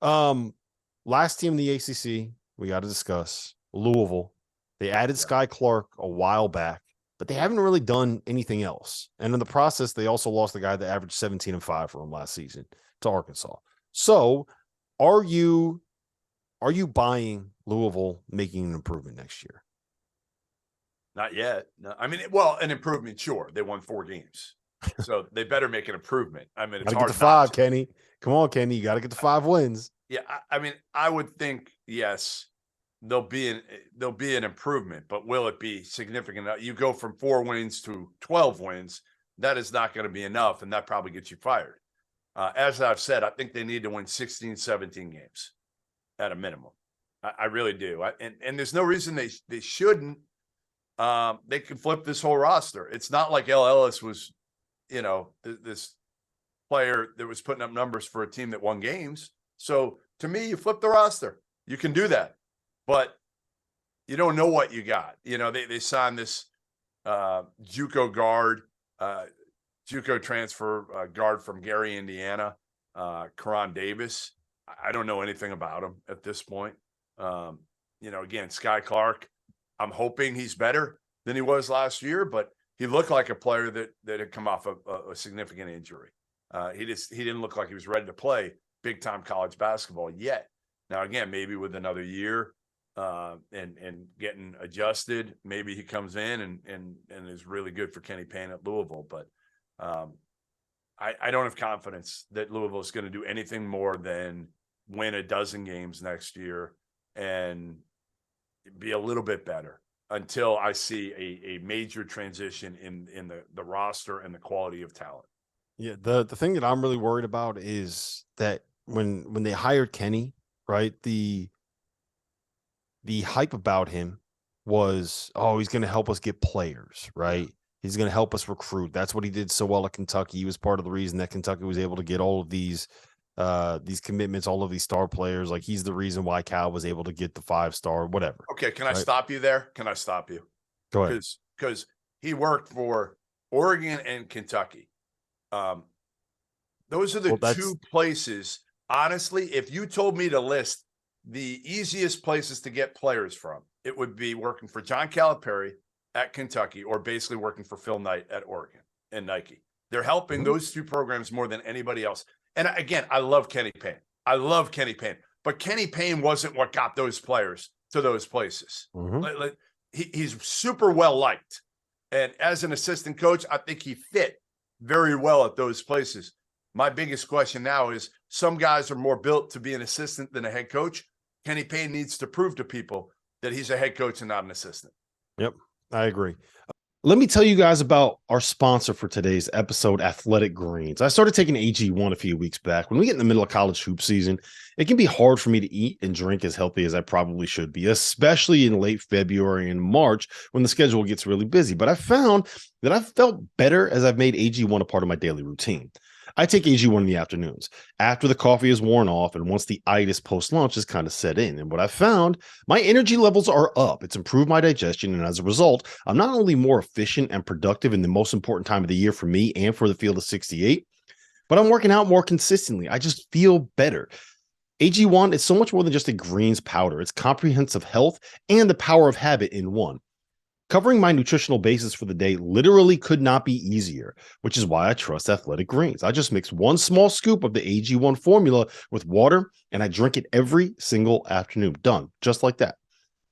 Last team in the ACC we got to discuss, Louisville. They added Sky Clark a while back, but they haven't really done anything else. And in the process, they also lost the guy that averaged 17-5 for them last season to Arkansas. So are you buying Louisville making an improvement next year? Not yet. No. I mean, well, an improvement, sure. They won 4 games. So they better make an improvement. I mean, it's hard to get to 5, Kenny. Come on, Kenny. You got to get to 5 wins. Yeah, I mean, I would think, yes, there'll be an improvement, but will it be significant? You go from 4 wins to 12 wins, that is not going to be enough, and that probably gets you fired. As I've said, I think they need to win 16, 17 games at a minimum. I really do. And there's no reason they shouldn't. They can flip this whole roster. It's not like L. Ellis was, this player that was putting up numbers for a team that won games. So to me, you flip the roster. You can do that, but you don't know what you got. They signed this JUCO guard, JUCO transfer guard from Gary, Indiana, Karan Davis. I don't know anything about him at this point. Again, Sky Clark, I'm hoping he's better than he was last year, but he looked like a player that had come off a significant injury. He didn't look like he was ready to play big time college basketball yet. Now, again, maybe with another year and getting adjusted, maybe he comes in and is really good for Kenny Payne at Louisville. But I don't have confidence that Louisville is going to do anything more than win a dozen games next year and be a little bit better until I see a major transition in the roster and the quality of talent. Yeah, the thing that I'm really worried about is that when they hired Kenny, right, the hype about him was, oh, he's going to help us get players, right? He's going to help us recruit. That's what he did so well at Kentucky. He was part of the reason that Kentucky was able to get all of these commitments, all of these star players. Like, he's the reason why Cal was able to get the 5-star, whatever. Okay, can I stop you there? Can I stop you? Go ahead. Because he worked for Oregon and Kentucky. Those are the 2 places. Honestly, if you told me to list the easiest places to get players from, it would be working for John Calipari at Kentucky or basically working for Phil Knight at Oregon and Nike. They're helping those 2 programs more than anybody else. And again, I love Kenny Payne. But Kenny Payne wasn't what got those players to those places. He's super well liked. And as an assistant coach, I think he fit very well at those places. My biggest question now is, some guys are more built to be an assistant than a head coach. Kenny Payne needs to prove to people that he's a head coach and not an assistant. Yep, I agree. Let me tell you guys about our sponsor for today's episode, Athletic Greens. I started taking AG1 a few weeks back. When we get in the middle of college hoop season, it can be hard for me to eat and drink as healthy as I probably should be, especially in late February and March when the schedule gets really busy. But I found that I've felt better as I've made AG1 a part of my daily routine. I take AG1 in the afternoons after the coffee is worn off and once the itis post-lunch is kind of set in. And what I found, my energy levels are up. It's improved my digestion. And as a result, I'm not only more efficient and productive in the most important time of the year for me and for the Field of 68, but I'm working out more consistently. I just feel better. AG1 is so much more than just a greens powder. It's comprehensive health and the power of habit in one. Covering my nutritional basis for the day literally could not be easier, which is why I trust Athletic Greens. I just mix 1 small scoop of the AG1 formula with water, and I drink it every single afternoon. Done. Just like that.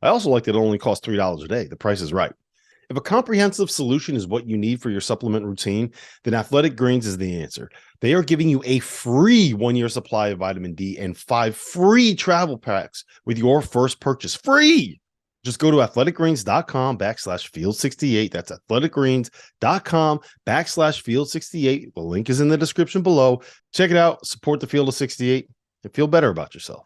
I also like that it only costs $3 a day. The price is right. If a comprehensive solution is what you need for your supplement routine, then Athletic Greens is the answer. They are giving you a free 1-year supply of vitamin D and 5 free travel packs with your first purchase. Free! Just go to athleticgreens.com/field68. That's athleticgreens.com/field68. The link is in the description below. Check it out. Support the Field of 68 and feel better about yourself.